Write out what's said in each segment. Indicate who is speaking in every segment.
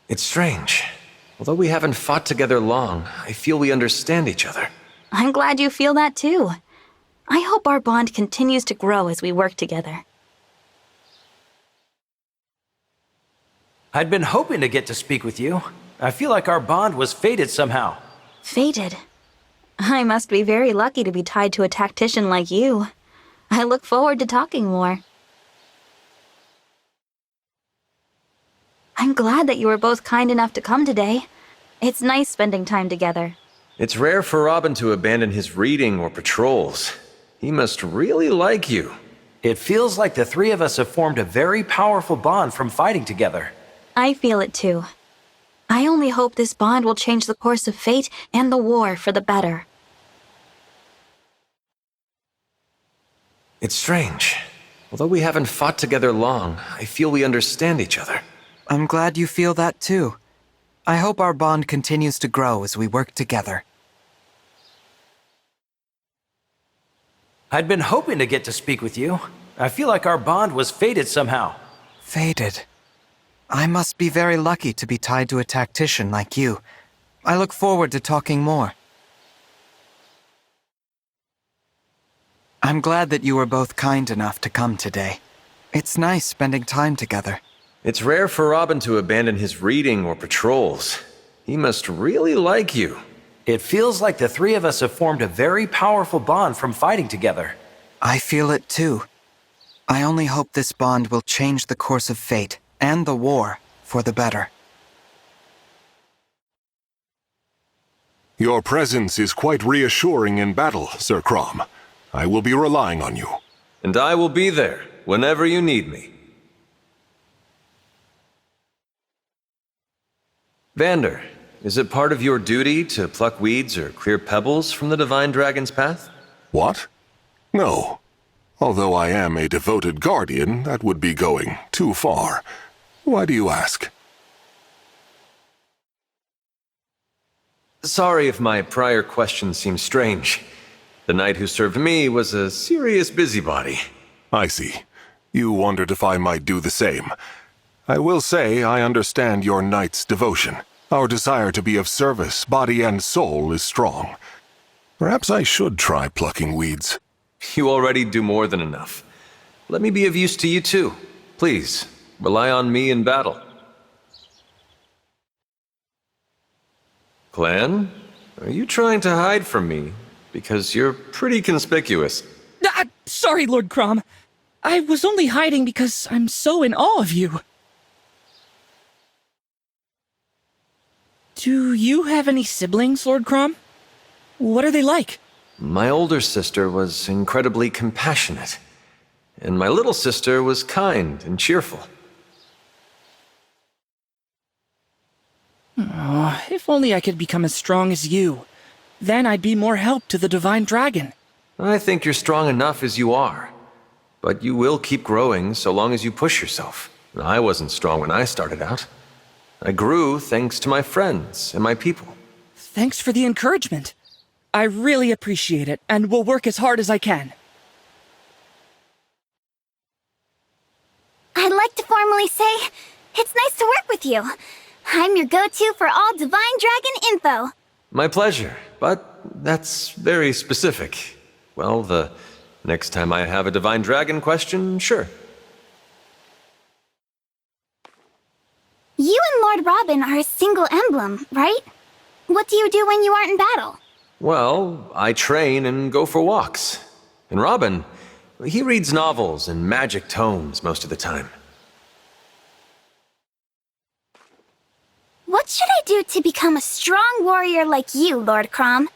Speaker 1: It's strange. Although we haven't fought together long, I feel we understand each other.
Speaker 2: I'm glad you feel that too. I hope our bond continues to grow as we work together.
Speaker 3: I'd been hoping to get to speak with you. I feel like our bond was fated somehow.
Speaker 2: Fated? I must be very lucky to be tied to a tactician like you. I look forward to talking more. I'm glad that you were both kind enough to come today. It's nice spending time together.
Speaker 1: It's rare for Robin to abandon his reading or patrols. He must really like you.
Speaker 3: It feels like the three of us have formed a very powerful bond from fighting together.
Speaker 2: I feel it too. I only hope this bond will change the course of fate and the war for the better.
Speaker 1: It's strange. Although we haven't fought together long, I feel we understand each other.
Speaker 4: I'm glad you feel that too. I hope our bond continues to grow as we work together.
Speaker 3: I'd been hoping to get to speak with you. I feel like our bond was fated somehow.
Speaker 4: Fated. I must be very lucky to be tied to a tactician like you. I look forward to talking more. I'm glad that you were both kind enough to come today. It's nice spending time together.
Speaker 1: It's rare for Robin to abandon his reading or patrols. He must really like you.
Speaker 3: It feels like the three of us have formed a very powerful bond from fighting together.
Speaker 4: I feel it too. I only hope this bond will change the course of fate and the war for the better.
Speaker 5: Your presence is quite reassuring in battle, Sir Crom. I will be relying on you.
Speaker 1: And I will be there whenever you need me. Vander, is it part of your duty to pluck weeds or clear pebbles from the Divine Dragon's path?
Speaker 5: What? No. Although I am a devoted guardian, that would be going too far. Why do you ask?
Speaker 1: Sorry if my prior question seems strange. The knight who served me was a serious busybody.
Speaker 5: I see. You wondered if I might do the same. I will say I understand your knight's devotion. Our desire to be of service, body and soul, is strong. Perhaps I should try plucking weeds.
Speaker 1: You already do more than enough. Let me be of use to you too. Please, rely on me in battle. Clanne, are you trying to hide from me? Because you're pretty conspicuous.
Speaker 6: Sorry, Lord Crom. I was only hiding because I'm so in awe of you. Do you have any siblings, Lord Crom? What are they like?
Speaker 1: My older sister was incredibly compassionate, and my little sister was kind and cheerful.
Speaker 6: Oh, if only I could become as strong as you. Then I'd be more help to the Divine Dragon.
Speaker 1: I think you're strong enough as you are, but you will keep growing so long as you push yourself. I wasn't strong when I started out. I grew thanks to my friends and my people.
Speaker 6: Thanks for the encouragement. I really appreciate it, and will work as hard as I can.
Speaker 7: I'd like to formally say, it's nice to work with you. I'm your go-to for all Divine Dragon info.
Speaker 1: My pleasure, but that's very specific. Well, the next time I have a Divine Dragon question, sure.
Speaker 7: You and Lord Robin are a single emblem, right? What do you do when you aren't in battle?
Speaker 1: Well, I train and go for walks. And Robin, he reads novels and magic tomes most of the time.
Speaker 7: What should I do to become a strong warrior like you, Lord Crom?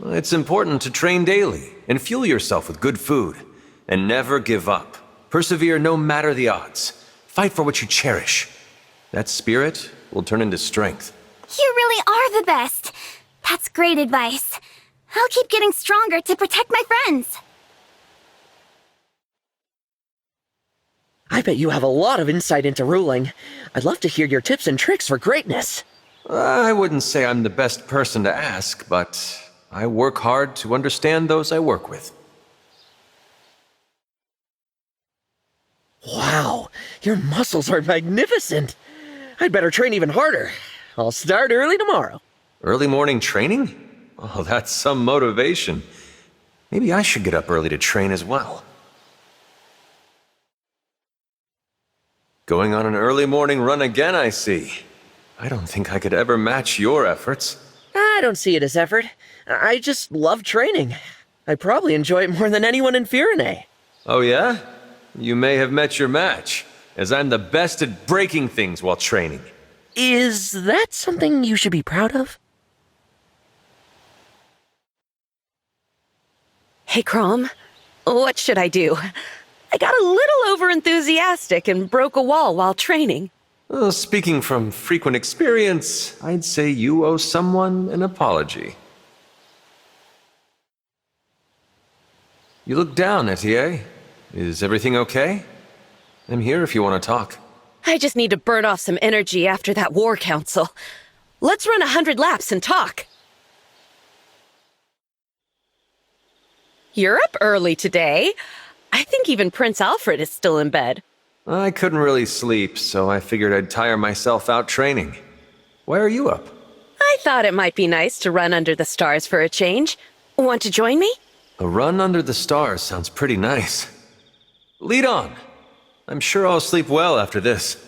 Speaker 1: It's important to train daily and fuel yourself with good food. And never give up. Persevere no matter the odds. Fight for what you cherish. That spirit will turn into strength.
Speaker 7: You really are the best. That's great advice. I'll keep getting stronger to protect my friends.
Speaker 8: I bet you have a lot of insight into ruling. I'd love to hear your tips and tricks for greatness.
Speaker 1: I wouldn't say I'm the best person to ask, but I work hard to understand those I work with.
Speaker 8: Wow, your muscles are magnificent. I'd better train even harder. I'll start early tomorrow.
Speaker 1: Early morning training? Oh, that's some motivation. Maybe I should get up early to train as well. Going on an early morning run again, I see. I don't think I could ever match your efforts.
Speaker 8: I don't see it as effort. I just love training. I probably enjoy it more than anyone in Firene.
Speaker 1: Oh yeah? You may have met your match, as I'm the best at breaking things while training.
Speaker 8: Is that something you should be proud of?
Speaker 9: Hey, Crom. What should I do? I got a little overenthusiastic and broke a wall while training.
Speaker 1: Well, speaking from frequent experience, I'd say you owe someone an apology. You look down, Etie. Is everything okay? I'm here if you want to talk.
Speaker 9: I just need to burn off some energy after that war council. Let's run 100 laps and talk. You're up early today. I think even Prince Alfred is still in bed.
Speaker 1: I couldn't really sleep, so I figured I'd tire myself out training. Why are you up?
Speaker 9: I thought it might be nice to run under the stars for a change. Want to join me?
Speaker 1: A run under the stars sounds pretty nice. Lead on. I'm sure I'll sleep well after this.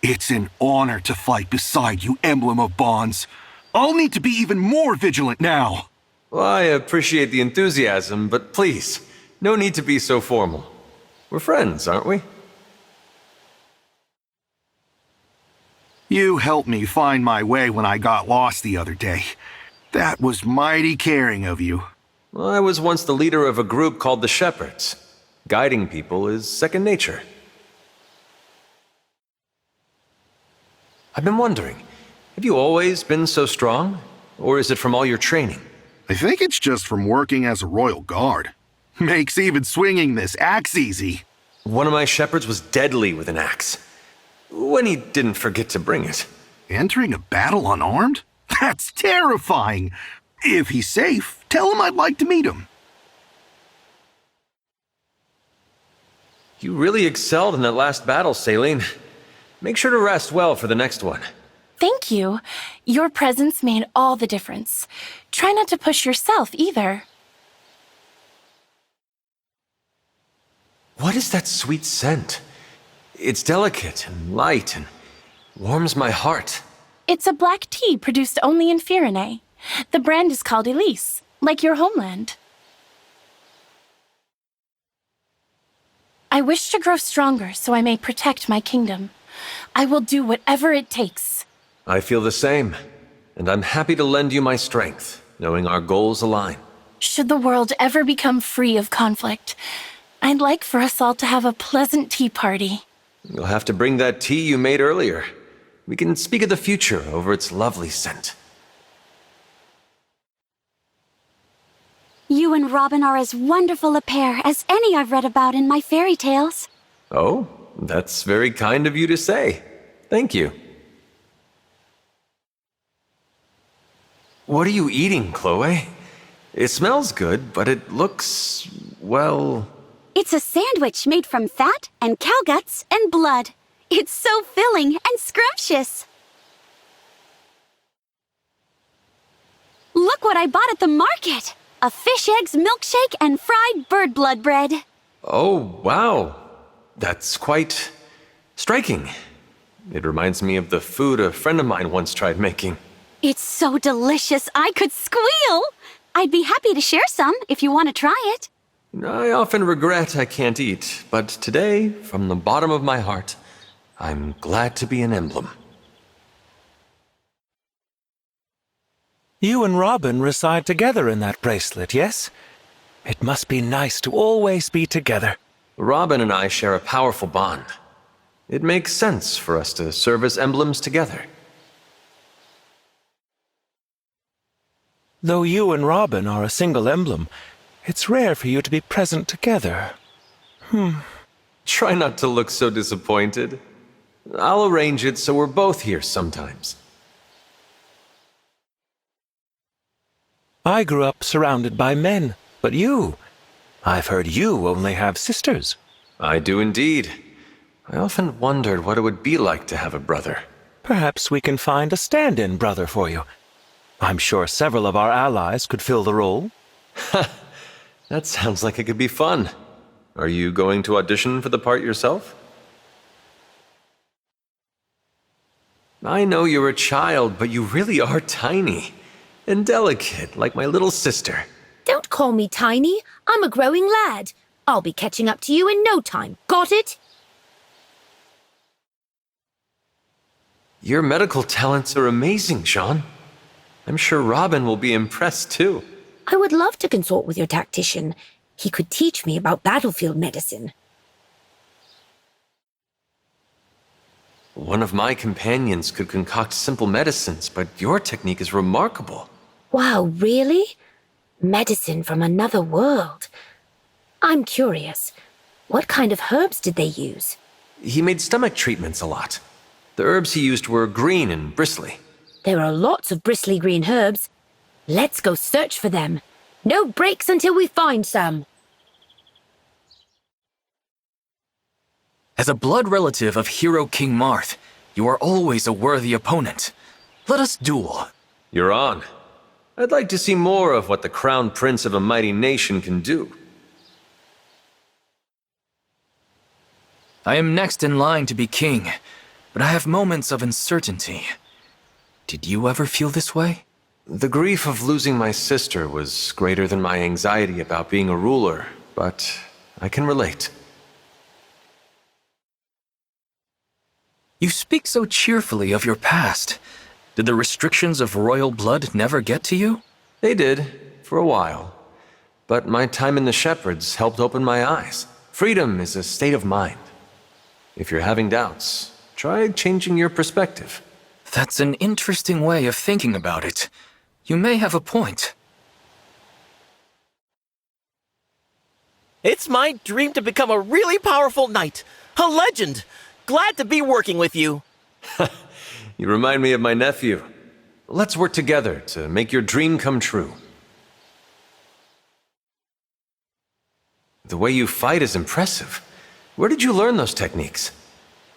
Speaker 10: It's an honor to fight beside you, Emblem of Bonds. I'll need to be even more vigilant now.
Speaker 1: Well, I appreciate the enthusiasm, but please, no need to be so formal. We're friends, aren't we?
Speaker 10: You helped me find my way when I got lost the other day. That was mighty caring of you.
Speaker 1: Well, I was once the leader of a group called the Shepherds. Guiding people is second nature. I've been wondering, have you always been so strong? Or is it from all your training?
Speaker 10: I think it's just from working as a royal guard. Makes even swinging this axe easy.
Speaker 1: One of my shepherds was deadly with an axe. When he didn't forget to bring it.
Speaker 10: Entering a battle unarmed? That's terrifying. If he's safe, tell him I'd like to meet him.
Speaker 1: You really excelled in that last battle, Céline. Make sure to rest well for the next one.
Speaker 11: Thank you. Your presence made all the difference. Try not to push yourself either.
Speaker 1: What is that sweet scent? It's delicate and light and warms my heart.
Speaker 11: It's a black tea produced only in Firene. The brand is called Elise, like your homeland. I wish to grow stronger so I may protect my kingdom. I will do whatever it takes.
Speaker 1: I feel the same, and I'm happy to lend you my strength, knowing our goals align.
Speaker 11: Should the world ever become free of conflict, I'd like for us all to have a pleasant tea party.
Speaker 1: You'll have to bring that tea you made earlier. We can speak of the future over its lovely scent.
Speaker 7: You and Robin are as wonderful a pair as any I've read about in my fairy tales.
Speaker 1: Oh, that's very kind of you to say. Thank you. What are you eating, Chloé? It smells good, but it looks, well...
Speaker 7: It's a sandwich made from fat and cow guts and blood. It's so filling and scrumptious. Look what I bought at the market. A fish eggs milkshake and fried bird blood bread.
Speaker 1: Oh, wow. That's quite striking. It reminds me of the food a friend of mine once tried making.
Speaker 7: It's so delicious I could squeal. I'd be happy to share some if you want to try it.
Speaker 1: I often regret I can't eat, but today, from the bottom of my heart, I'm glad to be an emblem.
Speaker 12: You and Robin reside together in that bracelet, yes? It must be nice to always be together.
Speaker 1: Robin and I share a powerful bond. It makes sense for us to serve as emblems together.
Speaker 12: Though you and Robin are a single emblem, it's rare for you to be present together.
Speaker 1: Try not to look so disappointed. I'll arrange it so we're both here sometimes.
Speaker 12: I grew up surrounded by men, but I've heard you only have sisters.
Speaker 1: I do indeed. I often wondered what it would be like to have a brother.
Speaker 12: Perhaps we can find a stand-in brother for you. I'm sure several of our allies could fill the role.
Speaker 1: That sounds like it could be fun. Are you going to audition for the part yourself? I know you're a child, but you really are tiny. And delicate, like my little sister.
Speaker 13: Don't call me tiny. I'm a growing lad. I'll be catching up to you in no time. Got it?
Speaker 1: Your medical talents are amazing, Jean. I'm sure Robin will be impressed too.
Speaker 13: I would love to consult with your tactician. He could teach me about battlefield medicine.
Speaker 1: One of my companions could concoct simple medicines, but your technique is remarkable.
Speaker 13: Wow, really? Medicine from another world. I'm curious. What kind of herbs did they use?
Speaker 1: He made stomach treatments a lot. The herbs he used were green and bristly.
Speaker 13: There are lots of bristly green herbs. Let's go search for them. No breaks until we find some.
Speaker 14: As a blood relative of hero King Marth, you are always a worthy opponent. Let us duel.
Speaker 1: You're on. I'd like to see more of what the crown prince of a mighty nation can do.
Speaker 14: I am next in line to be king, but I have moments of uncertainty. Did you ever feel this way?
Speaker 1: The grief of losing my sister was greater than my anxiety about being a ruler, but I can relate.
Speaker 14: You speak so cheerfully of your past. Did the restrictions of royal blood never get to you?
Speaker 1: They did, for a while. But my time in the Shepherds helped open my eyes. Freedom is a state of mind. If you're having doubts, try changing your perspective.
Speaker 14: That's an interesting way of thinking about it. You may have a point.
Speaker 15: It's my dream to become a really powerful knight. A legend. Glad to be working with you.
Speaker 1: You remind me of my nephew. Let's work together to make your dream come true. The way you fight is impressive. Where did you learn those techniques?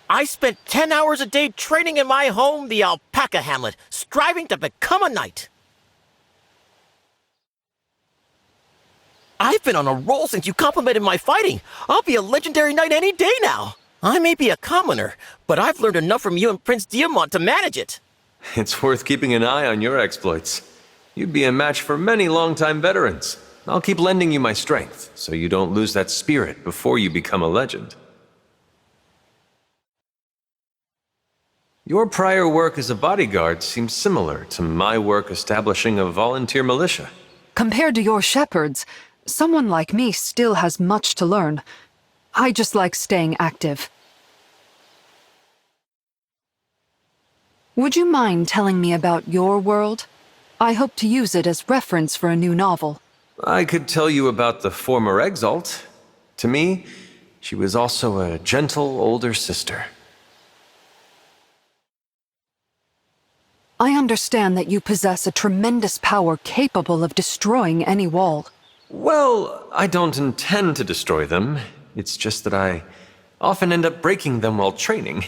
Speaker 15: I spent 10 hours a day training in my home, the Alpaca Hamlet, striving to become a knight. I've been on a roll since you complimented my fighting. I'll be a legendary knight any day now. I may be a commoner, but I've learned enough from you and Prince Diamant to manage it.
Speaker 1: It's worth keeping an eye on your exploits. You'd be a match for many longtime veterans. I'll keep lending you my strength, so you don't lose that spirit before you become a legend. Your prior work as a bodyguard seems similar to my work establishing a volunteer militia.
Speaker 16: Compared to your shepherds, someone like me still has much to learn. I just like staying active. Would you mind telling me about your world? I hope to use it as reference for a new novel.
Speaker 1: I could tell you about the former Exalt. To me, she was also a gentle older sister.
Speaker 16: I understand that you possess a tremendous power capable of destroying any wall.
Speaker 1: Well, I don't intend to destroy them. It's just that I often end up breaking them while training.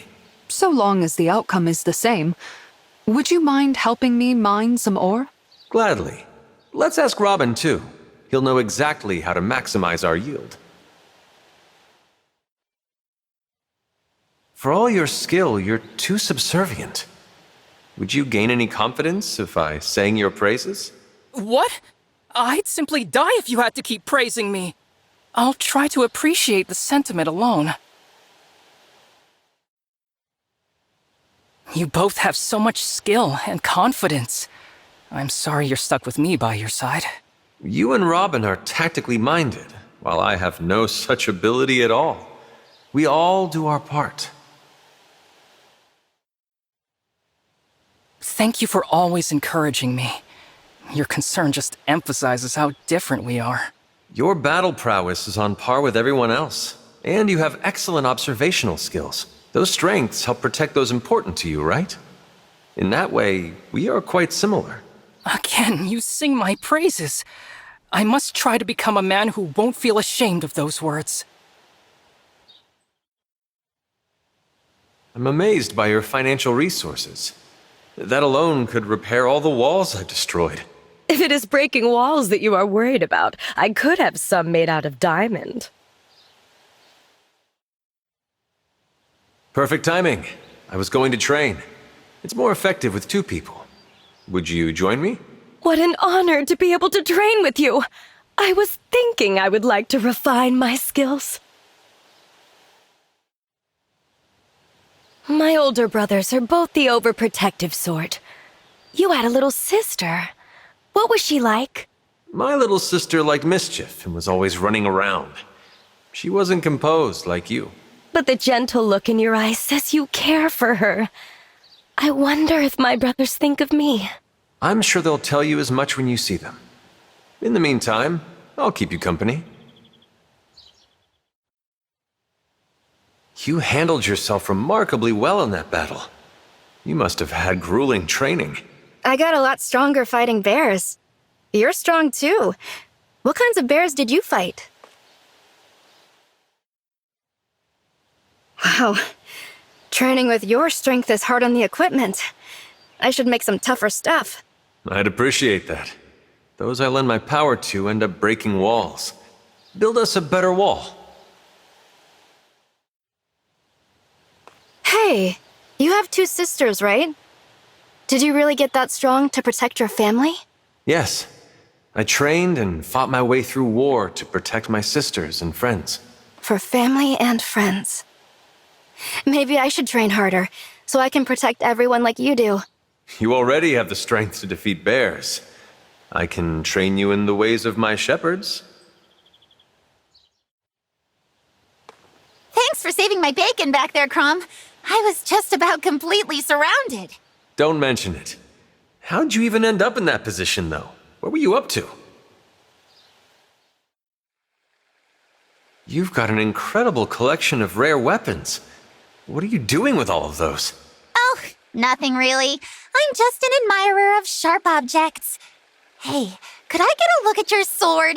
Speaker 16: So long as the outcome is the same. Would you mind helping me mine some ore?
Speaker 1: Gladly. Let's ask Robin, too. He'll know exactly how to maximize our yield. For all your skill, you're too subservient. Would you gain any confidence if I sang your praises?
Speaker 6: What? I'd simply die if you had to keep praising me. I'll try to appreciate the sentiment alone. You both have so much skill and confidence. I'm sorry you're stuck with me by your side.
Speaker 1: You and Robin are tactically minded, while I have no such ability at all. We all do our part.
Speaker 6: Thank you for always encouraging me. Your concern just emphasizes how different we are.
Speaker 1: Your battle prowess is on par with everyone else, and you have excellent observational skills. Those strengths help protect those important to you, right? In that way, we are quite similar.
Speaker 6: Again, you sing my praises. I must try to become a man who won't feel ashamed of those words.
Speaker 1: I'm amazed by your financial resources. That alone could repair all the walls I've destroyed.
Speaker 9: If it is breaking walls that you are worried about, I could have some made out of diamond.
Speaker 1: Perfect timing. I was going to train. It's more effective with 2 people. Would you join me?
Speaker 9: What an honor to be able to train with you! I was thinking I would like to refine my skills. My older brothers are both the overprotective sort. You had a little sister. What was she like?
Speaker 1: My little sister liked mischief and was always running around. She wasn't composed like you.
Speaker 9: But the gentle look in your eyes says you care for her. I wonder if my brothers think of me.
Speaker 1: I'm sure they'll tell you as much when you see them. In the meantime, I'll keep you company. You handled yourself remarkably well in that battle. You must have had grueling training.
Speaker 17: I got a lot stronger fighting bears. You're strong too. What kinds of bears did you fight? Wow. Training with your strength is hard on the equipment. I should make some tougher stuff.
Speaker 1: I'd appreciate that. Those I lend my power to end up breaking walls. Build us a better wall.
Speaker 17: Hey, you have 2 sisters, right? Did you really get that strong to protect your family?
Speaker 1: Yes. I trained and fought my way through war to protect my sisters and friends.
Speaker 17: For family and friends. Maybe I should train harder, so I can protect everyone like you do.
Speaker 1: You already have the strength to defeat bears. I can train you in the ways of my shepherds.
Speaker 7: Thanks for saving my bacon back there, Crom. I was just about completely surrounded.
Speaker 1: Don't mention it. How'd you even end up in that position, though? What were you up to? You've got an incredible collection of rare weapons. What are you doing with all of those?
Speaker 7: Oh, nothing really. I'm just an admirer of sharp objects. Hey, could I get a look at your sword?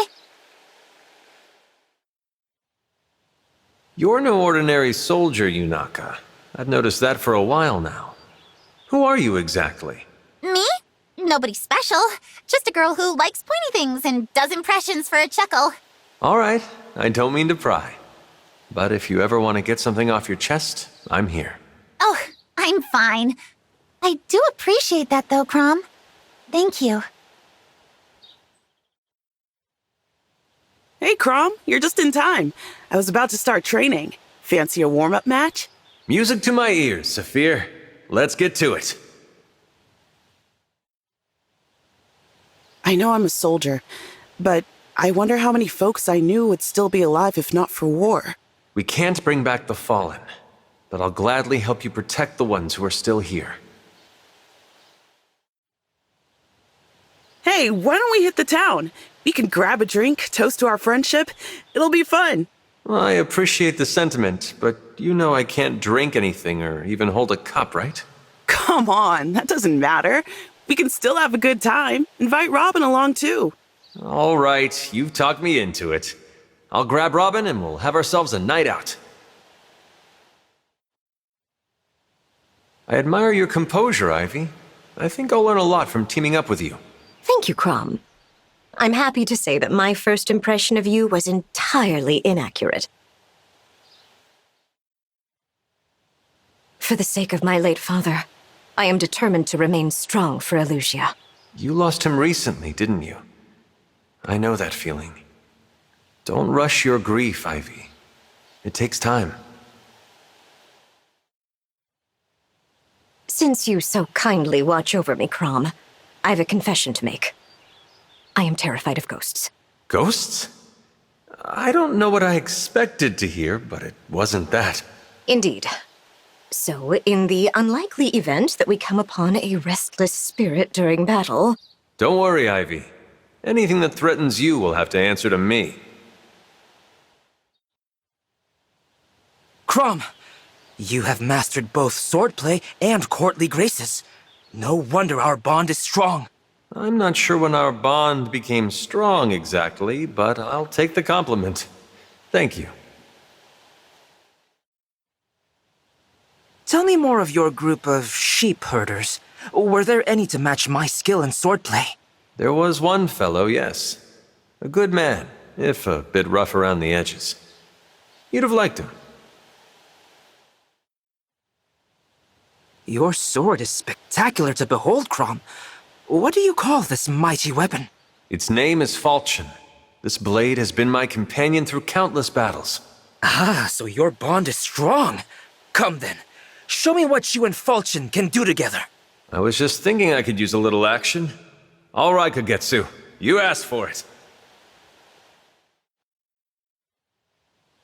Speaker 1: You're no ordinary soldier, Yunaka. I've noticed that for a while now. Who are you exactly?
Speaker 7: Me? Nobody special. Just a girl who likes pointy things and does impressions for a chuckle.
Speaker 1: All right, I don't mean to pry. But if you ever want to get something off your chest, I'm here.
Speaker 7: Oh, I'm fine. I do appreciate that though, Crom. Thank you.
Speaker 18: Hey, Crom, you're just in time. I was about to start training. Fancy a warm-up match?
Speaker 1: Music to my ears, Saphir. Let's get to it.
Speaker 18: I know I'm a soldier, but I wonder how many folks I knew would still be alive if not for war.
Speaker 1: We can't bring back the fallen, but I'll gladly help you protect the ones who are still here.
Speaker 18: Hey, why don't we hit the town? We can grab a drink, toast to our friendship. It'll be fun.
Speaker 1: Well, I appreciate the sentiment, but you know I can't drink anything or even hold a cup, right?
Speaker 18: Come on, that doesn't matter. We can still have a good time. Invite Robin along too.
Speaker 1: All right, you've talked me into it. I'll grab Robin and we'll have ourselves a night out. I admire your composure, Ivy. I think I'll learn a lot from teaming up with you.
Speaker 19: Thank you, Crom. I'm happy to say that my first impression of you was entirely inaccurate. For the sake of my late father, I am determined to remain strong for Elusia.
Speaker 1: You lost him recently, didn't you? I know that feeling. Don't rush your grief, Ivy. It takes time.
Speaker 19: Since you so kindly watch over me, Crom, I have a confession to make. I am terrified of ghosts.
Speaker 1: Ghosts? I don't know what I expected to hear, but it wasn't that.
Speaker 19: Indeed. So, in the unlikely event that we come upon a restless spirit during battle...
Speaker 1: Don't worry, Ivy. Anything that threatens you will have to answer to me.
Speaker 20: Crom, you have mastered both swordplay and courtly graces. No wonder our bond is strong.
Speaker 1: I'm not sure when our bond became strong exactly, but I'll take the compliment. Thank you.
Speaker 20: Tell me more of your group of sheep herders. Were there any to match my skill in swordplay?
Speaker 1: There was one fellow, yes. A good man, if a bit rough around the edges. You'd have liked him.
Speaker 20: Your sword is spectacular to behold, Crom. What do you call this mighty weapon?
Speaker 1: Its name is Falchion. This blade has been my companion through countless battles.
Speaker 20: Ah, so your bond is strong. Come then, show me what you and Falchion can do together.
Speaker 1: I was just thinking I could use a little action. All right, Kagetsu. You asked for it.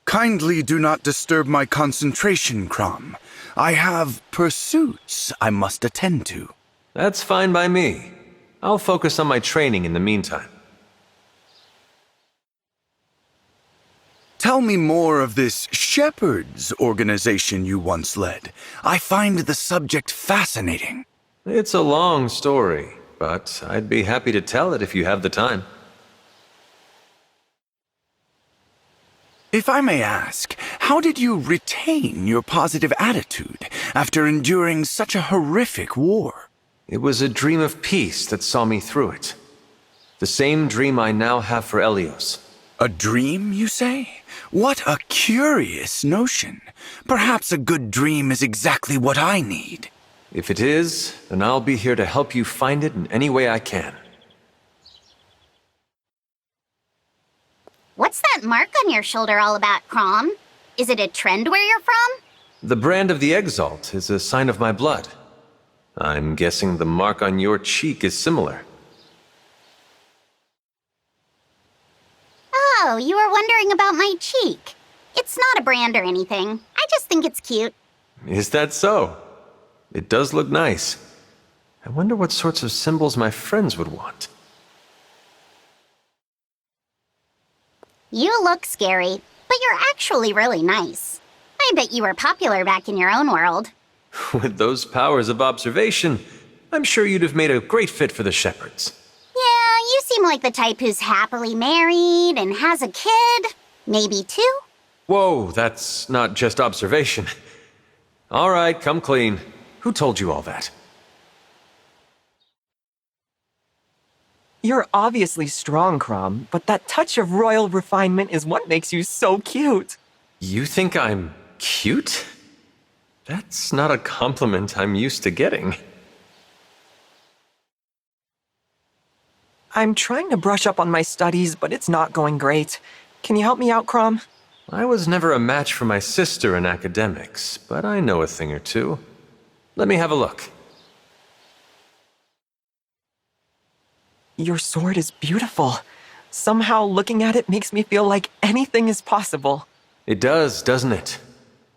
Speaker 10: Kindly do not disturb my concentration, Crom. I have pursuits I must attend to.
Speaker 1: That's fine by me. I'll focus on my training in the meantime.
Speaker 10: Tell me more of this Shepherds organization you once led. I find the subject fascinating.
Speaker 1: It's a long story, but I'd be happy to tell it if you have the time.
Speaker 10: If I may ask, how did you retain your positive attitude after enduring such a horrific war?
Speaker 1: It was a dream of peace that saw me through it. The same dream I now have for Elios.
Speaker 10: A dream, you say? What a curious notion. Perhaps a good dream is exactly what I need.
Speaker 1: If it is, then I'll be here to help you find it in any way I can.
Speaker 7: What's that mark on your shoulder all about, Crom? Is it a trend where you're from?
Speaker 1: The brand of the Exalt is a sign of my blood. I'm guessing the mark on your cheek is similar.
Speaker 7: Oh, you were wondering about my cheek. It's not a brand or anything. I just think it's cute.
Speaker 1: Is that so? It does look nice. I wonder what sorts of symbols my friends would want.
Speaker 7: You look scary, but you're actually really nice. I bet you were popular back in your own world.
Speaker 1: With those powers of observation, I'm sure you'd have made a great fit for the Shepherds.
Speaker 7: Yeah, you seem like the type who's happily married and has a kid. Maybe two?
Speaker 1: Whoa, that's not just observation. All right, come clean. Who told you all that?
Speaker 21: You're obviously strong, Crom, but that touch of royal refinement is what makes you so cute.
Speaker 1: You think I'm cute? That's not a compliment I'm used to getting.
Speaker 21: I'm trying to brush up on my studies, but it's not going great. Can you help me out, Crom?
Speaker 1: I was never a match for my sister in academics, but I know a thing or two. Let me have a look.
Speaker 21: Your sword is beautiful. Somehow looking at it makes me feel like anything is possible.
Speaker 1: It does, doesn't it?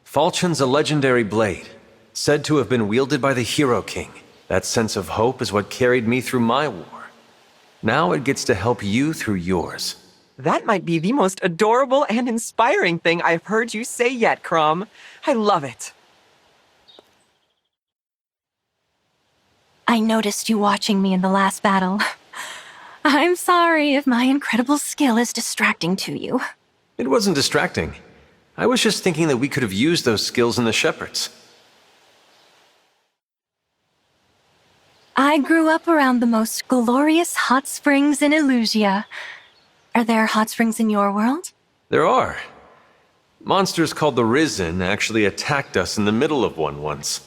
Speaker 1: Falchion's a legendary blade, said to have been wielded by the Hero King. That sense of hope is what carried me through my war. Now it gets to help you through yours.
Speaker 21: That might be the most adorable and inspiring thing I've heard you say yet, Crom. I love it.
Speaker 11: I noticed you watching me in the last battle. I'm sorry if my incredible skill is distracting to you.
Speaker 1: It wasn't distracting. I was just thinking that we could have used those skills in the Shepherds.
Speaker 11: I grew up around the most glorious hot springs in Illusia. Are there hot springs in your world?
Speaker 1: There are. Monsters called the Risen actually attacked us in the middle of one once.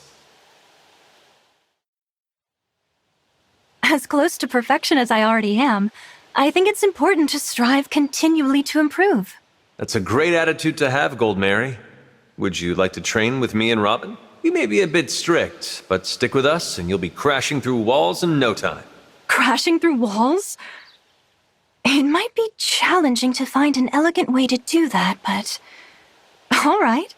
Speaker 11: As close to perfection as I already am, I think it's important to strive continually to improve.
Speaker 1: That's a great attitude to have, Goldmary. Would you like to train with me and Robin? You may be a bit strict, but stick with us and you'll be crashing through walls in no time.
Speaker 11: Crashing through walls? It might be challenging to find an elegant way to do that, but... all right.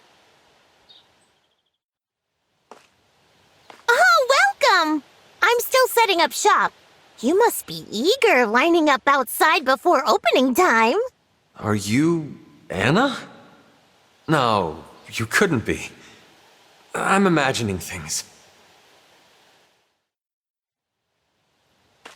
Speaker 7: Oh, welcome! I'm still setting up shop. You must be eager lining up outside before opening time.
Speaker 1: Are you Anna? No, you couldn't be. I'm imagining things.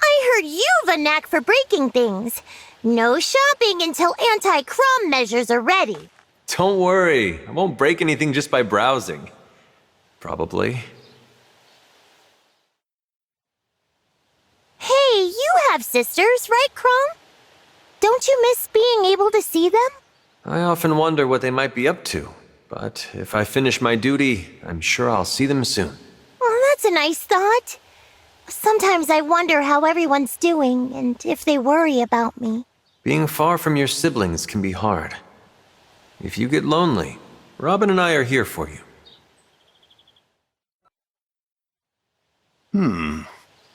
Speaker 7: I heard you've a knack for breaking things. No shopping until anti-Crom measures are ready.
Speaker 1: Don't worry, I won't break anything just by browsing. Probably.
Speaker 7: Hey, you have sisters, right, Chrome? Don't you miss being able to see them?
Speaker 1: I often wonder what they might be up to, but if I finish my duty, I'm sure I'll see them soon.
Speaker 7: Well, that's a nice thought. Sometimes I wonder how everyone's doing and if they worry about me.
Speaker 1: Being far from your siblings can be hard. If you get lonely, Robin and I are here for you.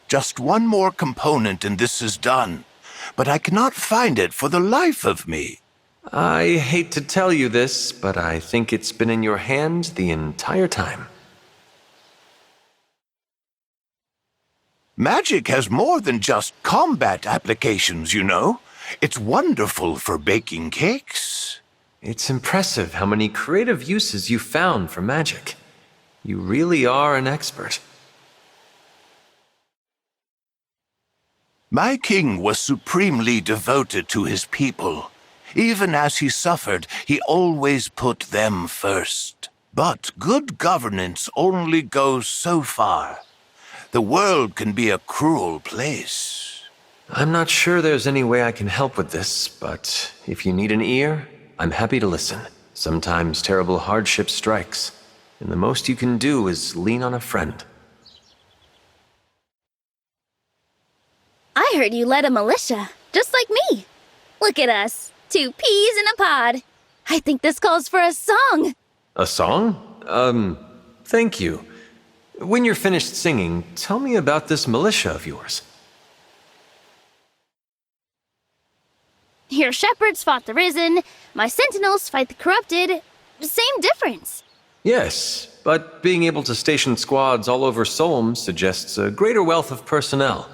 Speaker 2: Just one more component and this is done. But I cannot find it for the life of me.
Speaker 1: I hate to tell you this, but I think it's been in your hand the entire time.
Speaker 2: Magic has more than just combat applications, you know. It's wonderful for baking cakes.
Speaker 1: It's impressive how many creative uses you found for magic. You really are an expert.
Speaker 2: My king was supremely devoted to his people. Even as he suffered, he always put them first. But good governance only goes so far. The world can be a cruel place.
Speaker 1: I'm not sure there's any way I can help with this, but if you need an ear, I'm happy to listen. Sometimes terrible hardship strikes, and the most you can do is lean on a friend.
Speaker 17: I heard you led a militia, just like me. Look at us, 2 peas in a pod. I think this calls for a song.
Speaker 1: A song? Thank you. When you're finished singing, tell me about this militia of yours.
Speaker 17: Your shepherds fought the risen, my sentinels fight the corrupted. Same difference.
Speaker 1: Yes, but being able to station squads all over Solm suggests a greater wealth of personnel.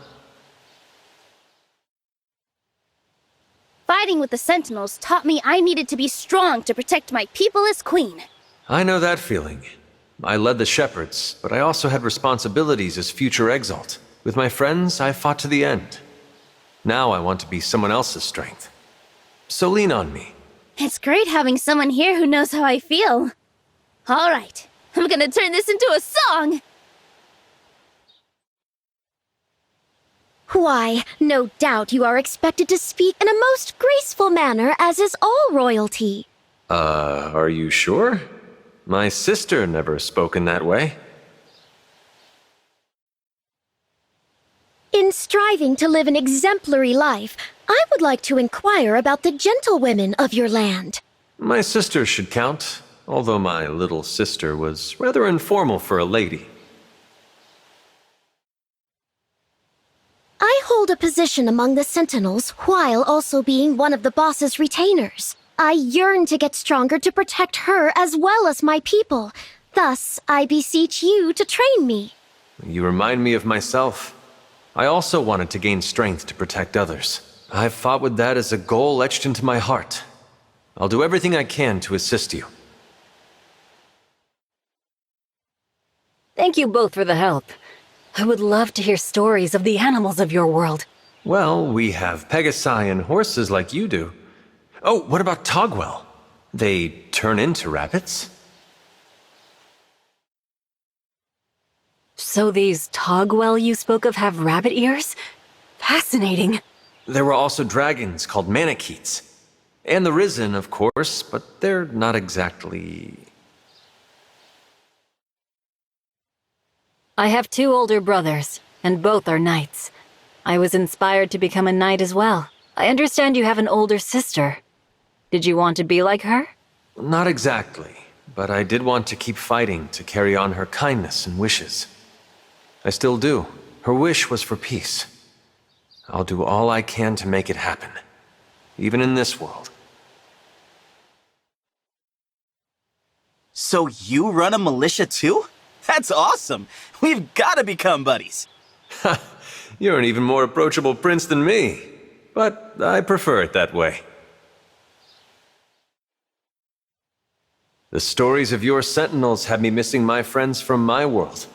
Speaker 17: Fighting with the sentinels taught me I needed to be strong to protect my people as queen.
Speaker 1: I know that feeling. I led the shepherds, but I also had responsibilities as future exalt. With my friends, I fought to the end. Now I want to be someone else's strength. So lean on me.
Speaker 17: It's great having someone here who knows how I feel. All right, I'm gonna turn this into a song!
Speaker 13: Why, no doubt you are expected to speak in a most graceful manner, as is all royalty.
Speaker 1: Are you sure? My sister never spoke in that way.
Speaker 13: In striving to live an exemplary life, I would like to inquire about the gentlewomen of your land.
Speaker 1: My sister should count, although my little sister was rather informal for a lady.
Speaker 13: I hold a position among the Sentinels while also being one of the boss's retainers. I yearn to get stronger to protect her as well as my people. Thus, I beseech you to train me.
Speaker 1: You remind me of myself. I also wanted to gain strength to protect others. I've fought with that as a goal etched into my heart. I'll do everything I can to assist you.
Speaker 11: Thank you both for the help. I would love to hear stories of the animals of your world.
Speaker 1: Well, we have Pegasi and horses like you do. Oh, what about Togwell? They turn into rabbits?
Speaker 11: So these Togwell you spoke of have rabbit ears? Fascinating.
Speaker 1: There were also dragons called Manicheets. And the Risen, of course, but they're not exactly...
Speaker 11: I have 2 older brothers, and both are knights. I was inspired to become a knight as well. I understand you have an older sister. Did you want to be like her?
Speaker 1: Not exactly, but I did want to keep fighting to carry on her kindness and wishes. I still do. Her wish was for peace. I'll do all I can to make it happen, even in this world.
Speaker 20: So you run a militia too? That's awesome! We've gotta become buddies!
Speaker 1: Ha! You're an even more approachable prince than me, but I prefer it that way. The stories of your sentinels have me missing my friends from my world.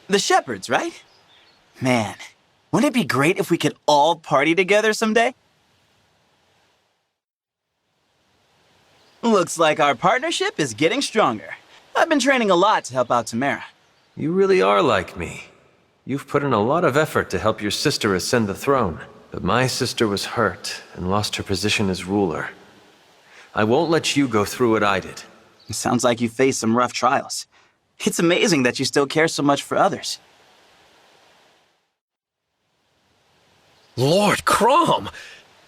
Speaker 20: The shepherds, right? Man, wouldn't it be great if we could all party together someday? Looks like our partnership is getting stronger. I've been training a lot to help out Timerra.
Speaker 1: You really are like me. You've put in a lot of effort to help your sister ascend the throne. But my sister was hurt and lost her position as ruler. I won't let you go through what I did.
Speaker 20: It sounds like you faced some rough trials. It's amazing that you still care so much for others.
Speaker 14: Lord Crom!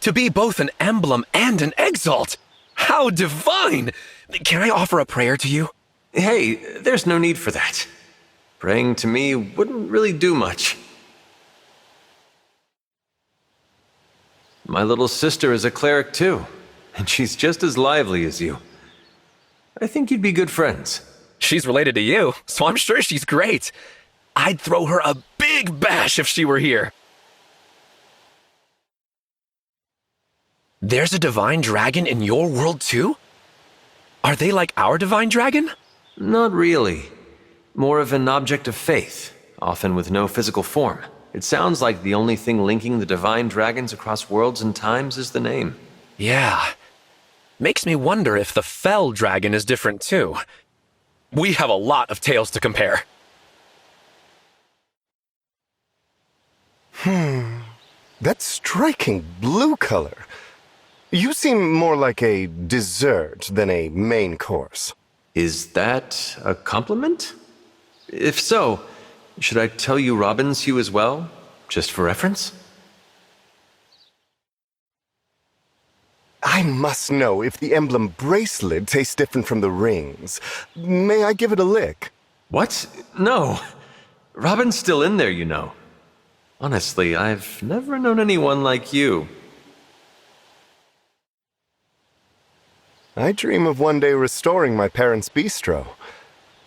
Speaker 14: To be both an emblem and an exalt! How divine! Can I offer a prayer to you?
Speaker 1: Hey, there's no need for that. Praying to me wouldn't really do much. My little sister is a cleric too, and she's just as lively as you. I think you'd be good friends.
Speaker 14: She's related to you, so I'm sure she's great. I'd throw her a big bash if she were here. There's a divine dragon in your world too? Are they like our divine dragon?
Speaker 1: Not really. More of an object of faith, often with no physical form. It sounds like the only thing linking the divine dragons across worlds and times is the name.
Speaker 14: Yeah. Makes me wonder if the fell dragon is different too. We have a lot of tales to compare.
Speaker 3: That striking blue color. You seem more like a dessert than a main course.
Speaker 1: Is that a compliment? If so, should I tell you Robin's hue as well, just for reference?
Speaker 3: I must know if the emblem bracelet tastes different from the rings. May I give it a lick?
Speaker 1: What? No. Robin's still in there, you know. Honestly, I've never known anyone like you.
Speaker 3: I dream of one day restoring my parents' bistro,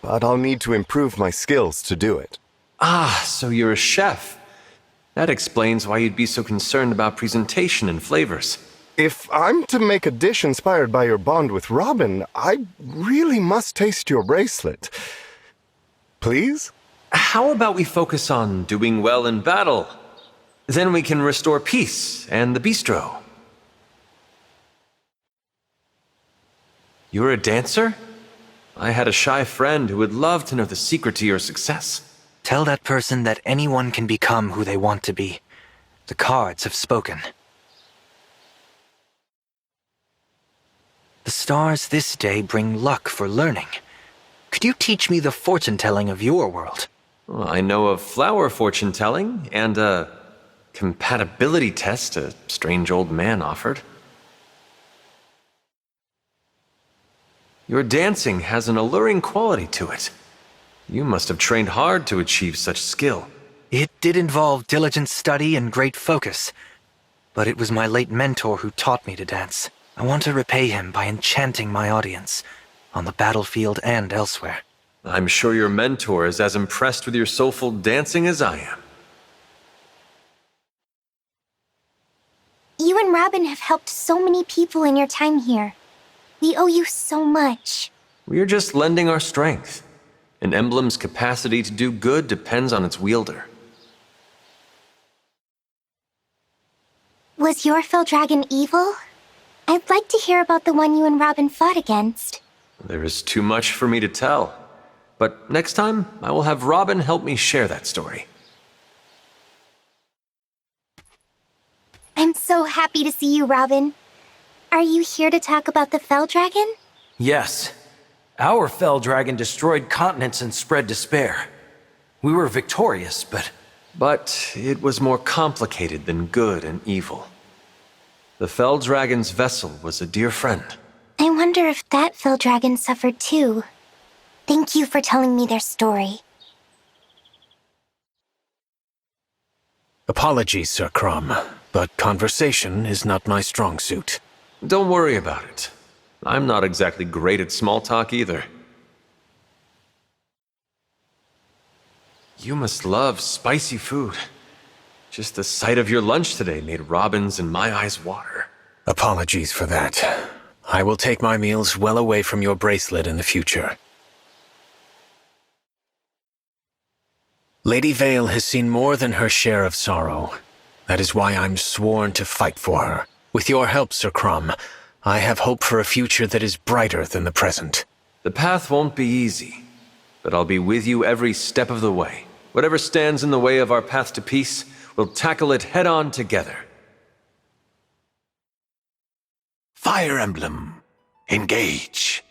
Speaker 3: but I'll need to improve my skills to do it.
Speaker 1: Ah, so you're a chef. That explains why you'd be so concerned about presentation and flavors.
Speaker 3: If I'm to make a dish inspired by your bond with Robin, I really must taste your bracelet. Please?
Speaker 1: How about we focus on doing well in battle? Then we can restore peace and the bistro. You're a dancer? I had a shy friend who would love to know the secret to your success.
Speaker 20: Tell that person that anyone can become who they want to be. The cards have spoken. The stars this day bring luck for learning. Could you teach me the fortune-telling of your world?
Speaker 1: Well, I know of flower fortune-telling and a compatibility test a strange old man offered. Your dancing has an alluring quality to it. You must have trained hard to achieve such skill.
Speaker 20: It did involve diligent study and great focus, but it was my late mentor who taught me to dance. I want to repay him by enchanting my audience, on the battlefield and elsewhere.
Speaker 1: I'm sure your mentor is as impressed with your soulful dancing as I am.
Speaker 7: You and Robin have helped so many people in your time here. We owe you so much.
Speaker 1: We're just lending our strength. An emblem's capacity to do good depends on its wielder.
Speaker 7: Was your fell dragon evil? I'd like to hear about the one you and Robin fought against.
Speaker 1: There is too much for me to tell. But next time, I will have Robin help me share that story.
Speaker 7: I'm so happy to see you, Robin. Are you here to talk about the fell dragon?
Speaker 22: Yes. Our fell dragon destroyed continents and spread despair. We were victorious, but...
Speaker 1: But it was more complicated than good and evil. The fell dragon's vessel was a dear friend.
Speaker 7: I wonder if that fell dragon suffered too. Thank you for telling me their story.
Speaker 14: Apologies, Sir Crom, but conversation is not my strong suit.
Speaker 1: Don't worry about it. I'm not exactly great at small talk either. You must love spicy food. Just the sight of your lunch today made Robin's and my eyes water.
Speaker 14: Apologies for that. I will take my meals well away from your bracelet in the future. Lady Veyle has seen more than her share of sorrow. That is why I'm sworn to fight for her. With your help, Sir Crom, I have hope for a future that is brighter than the present.
Speaker 1: The path won't be easy, but I'll be with you every step of the way. Whatever stands in the way of our path to peace, we'll tackle it head-on together.
Speaker 2: Fire Emblem Engage.